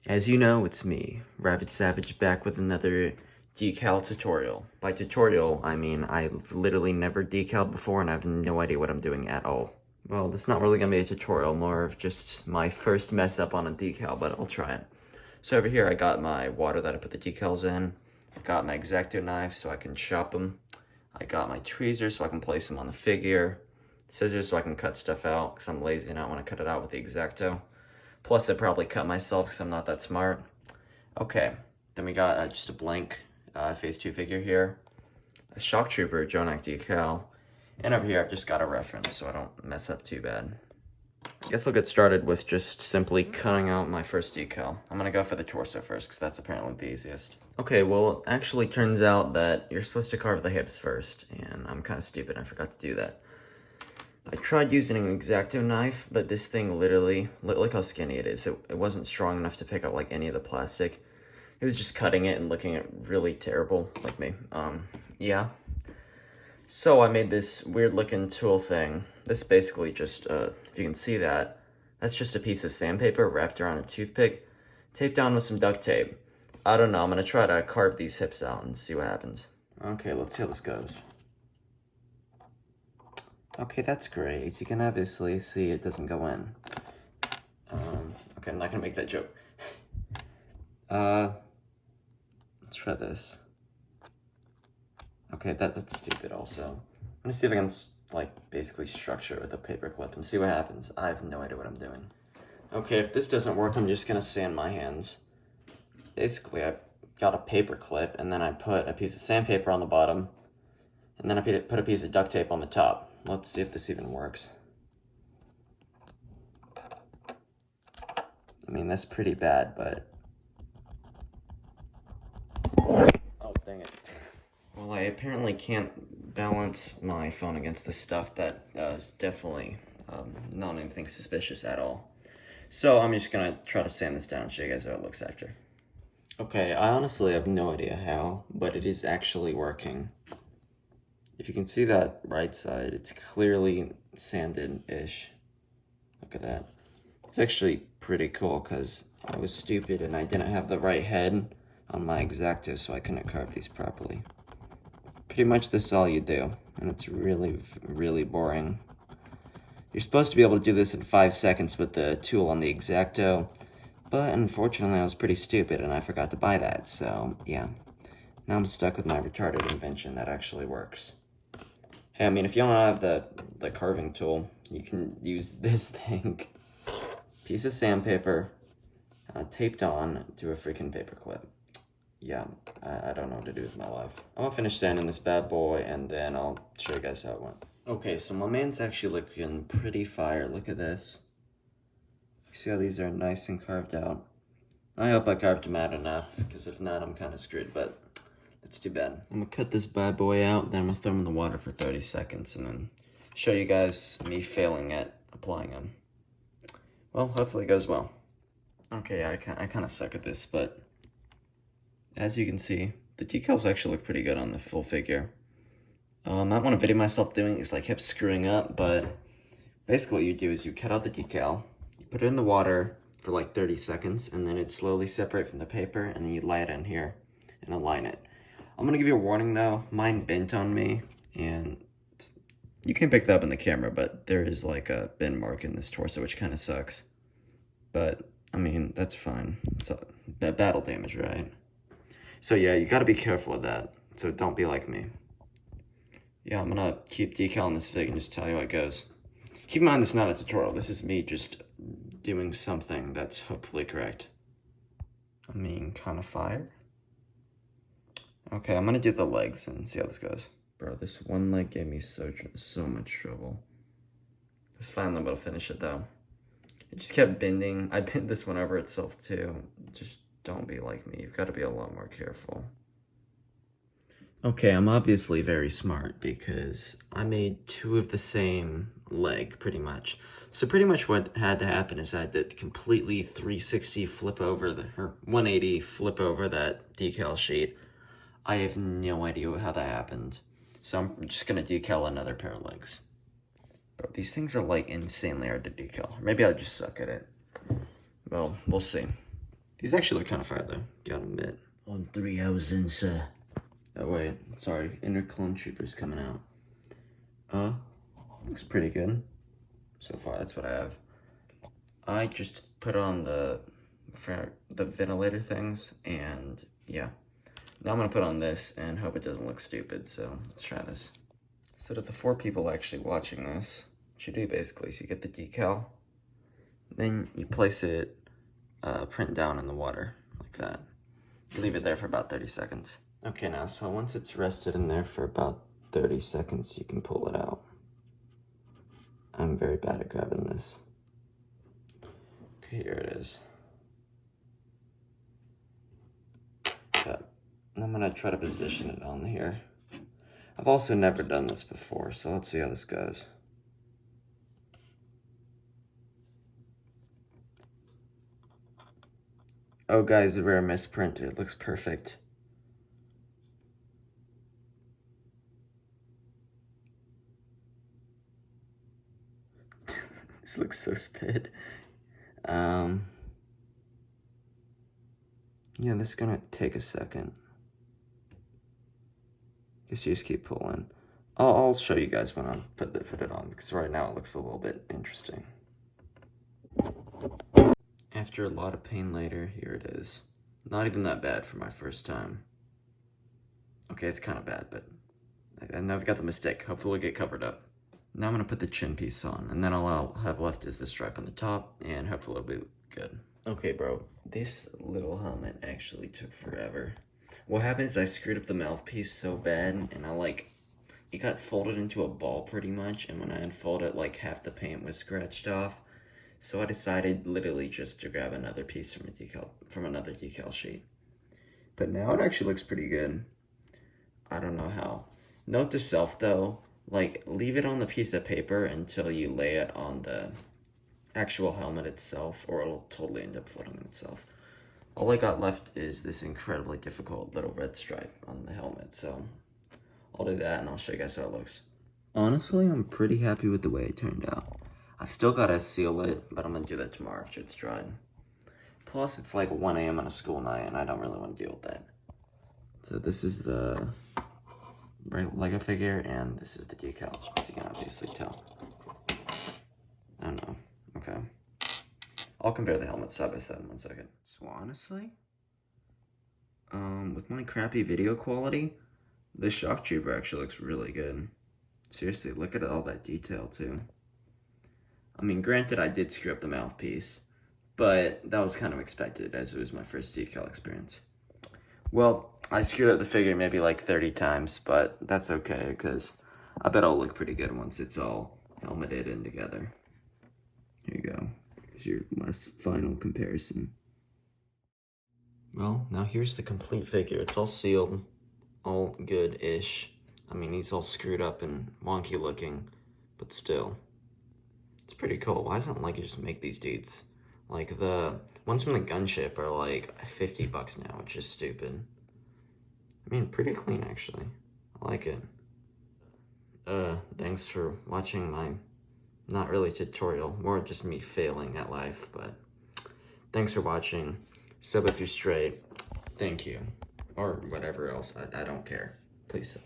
As you know, it's me, Ravage Savage, back with another decal tutorial. By tutorial, I mean I've literally never decaled before and I have no idea what I'm doing at all. Well, it's not really going to be a tutorial, more of just my first mess up on a decal, but I'll try it. So over here I got my water that I put the decals in. I got my X-Acto knife so I can chop them. I got my tweezers so I can place them on the figure. Scissors so I can cut stuff out because I'm lazy and I don't want to cut it out with the X-Acto. Plus, I probably cut myself because I'm not that smart. Okay, then we got just a blank Phase 2 figure here. A Shock Trooper Jonak decal. And over here, I've just got a reference so I don't mess up too bad. I guess I'll get started with just simply cutting out my first decal. I'm going to go for the torso first because that's apparently the easiest. Okay, well, it actually turns out that you're supposed to carve the hips first. And I'm kind of stupid. I forgot to do that. I tried using an X-Acto knife, but this thing literally, look how skinny it is. It wasn't strong enough to pick up like any of the plastic. It was just cutting it and looking at really terrible, like me. Yeah. So I made this weird looking tool thing. This basically just, if you can see that, that's just a piece of sandpaper wrapped around a toothpick, taped down with some duct tape. I don't know, I'm gonna try to carve these hips out and see what happens. Okay, let's see how this goes. Okay, that's great. As you can obviously see, it doesn't go in. Okay, I'm not gonna make that joke. Let's try this. Okay, that's stupid also. I'm gonna see if I can, like, basically structure it with a paper clip and see what happens. I have no idea what I'm doing. Okay, if this doesn't work, I'm just gonna sand my hands. Basically, I've got a paper clip, and then I put a piece of sandpaper on the bottom, and then I put a piece of duct tape on the top. Let's see if this even works. I mean, that's pretty bad, but... Oh, dang it. Well, I apparently can't balance my phone against the stuff. That is definitely not anything suspicious at all. So I'm just gonna try to sand this down and show you guys how it looks after. Okay, I honestly have no idea how, but it is actually working. If you can see that right side, it's clearly sanded-ish. Look at that. It's actually pretty cool because I was stupid and I didn't have the right head on my X-Acto, so I couldn't carve these properly. Pretty much this is all you do, and it's really, really boring. You're supposed to be able to do this in 5 seconds with the tool on the X-Acto, but unfortunately I was pretty stupid and I forgot to buy that, so yeah. Now I'm stuck with my retarded invention that actually works. Hey, I mean, if you don't have the carving tool, you can use this thing. Piece of sandpaper taped on to a freaking paper clip. Yeah, I don't know what to do with my life. I'm gonna finish sanding this bad boy and then I'll show you guys how it went. Okay, so my man's actually looking pretty fire. Look at this. You see how these are nice and carved out? I hope I carved them out enough, because if not, I'm kind of screwed, but that's too bad. I'm gonna cut this bad boy out, then I'm gonna throw him in the water for 30 seconds, and then show you guys me failing at applying them. Well, hopefully it goes well. Okay, I kind of suck at this, but as you can see, the decals actually look pretty good on the full figure. I might want to video myself doing this, I kept screwing up, but basically what you do is you cut out the decal, you put it in the water for like 30 seconds, and then it slowly separates from the paper, and then you lay it in here and align it. I'm gonna give you a warning though, mine bent on me, and you can pick that up in the camera, but there is like a bend mark in this torso, which kind of sucks. But, I mean, that's fine. It's battle damage, right? So yeah, you gotta be careful with that, so don't be like me. Yeah, I'm gonna keep decaling this fig and just tell you how it goes. Keep in mind, this is not a tutorial. This is me just doing something that's hopefully correct. I mean, kind of fire. Okay, I'm gonna do the legs and see how this goes. Bro, this one leg gave me so much trouble. I was finally able to finish it though. It just kept bending. I bent this one over itself too. Just don't be like me. You've got to be a lot more careful. Okay, I'm obviously very smart because I made 2 of the same leg, pretty much. So pretty much what had to happen is I had to completely 360 flip over, or 180 flip over that decal sheet. I have no idea how that happened. So I'm just gonna decal another pair of legs. Bro, these things are like insanely hard to decal. Maybe I just suck at it. Well, we'll see. These actually look kind of fire though, gotta admit. On 3 hours in, sir. Oh wait, sorry, Inner Clone Trooper's coming out. Looks pretty good. So far, that's what I have. I just put on the ventilator things, and yeah. Now I'm gonna put on this and hope it doesn't look stupid, so let's try this. So to the 4 people actually watching this, what you do basically is you get the decal, then you place it print down in the water, like that. You leave it there for about 30 seconds. Okay, now, so once it's rested in there for about 30 seconds, you can pull it out. I'm very bad at grabbing this. Okay, here it is. Okay, I'm gonna try to position it on here. I've also never done this before, so let's see how this goes. Oh guys, a rare misprint. It looks perfect. This looks so sped. Yeah, this is gonna take a second. Guess you just keep pulling. I'll show you guys when I put it on, because right now it looks a little bit interesting. After a lot of pain later, here it is. Not even that bad for my first time. Okay, it's kind of bad, but I know I've got the mistake. Hopefully it'll get covered up. Now I'm gonna put the chin piece on, and then all I'll have left is the stripe on the top, and hopefully it'll be good. Okay, bro, this little helmet actually took forever. What happened is I screwed up the mouthpiece so bad, and it got folded into a ball pretty much, and when I unfolded it, like half the paint was scratched off. So I decided literally just to grab another piece from another decal sheet. But now it actually looks pretty good. I don't know how. Note to self though, like leave it on the piece of paper until you lay it on the actual helmet itself, or it'll totally end up floating on itself. All I got left is this incredibly difficult little red stripe on the helmet, so I'll do that and I'll show you guys how it looks. Honestly, I'm pretty happy with the way it turned out. I've still got to seal it, but I'm going to do that tomorrow after it's dried. Plus, it's like 1 a.m. on a school night, and I don't really want to deal with that. So this is the Lego figure, and this is the decal, as you can obviously tell. I don't know. Okay. I'll compare the helmets side by side in 1 second. So honestly, with my crappy video quality, this shock trooper actually looks really good. Seriously, look at all that detail too. I mean, granted, I did screw up the mouthpiece, but that was kind of expected as it was my first decal experience. Well, I screwed up the figure maybe like 30 times, but that's okay, because I bet it'll look pretty good once it's all helmeted and together. Here you go. Here's your last final comparison. Well, now here's the complete figure. It's all sealed, all good-ish. I mean, he's all screwed up and wonky looking, but still. It's pretty cool. Why doesn't Lego just make these dudes? Like, the ones from the gunship are like $50 now, which is stupid. I mean, pretty clean, actually. I like it. Thanks for watching my, not really tutorial, more just me failing at life, but thanks for watching. Sub if you're straight. Thank you. Or whatever else, I don't care. Please sub.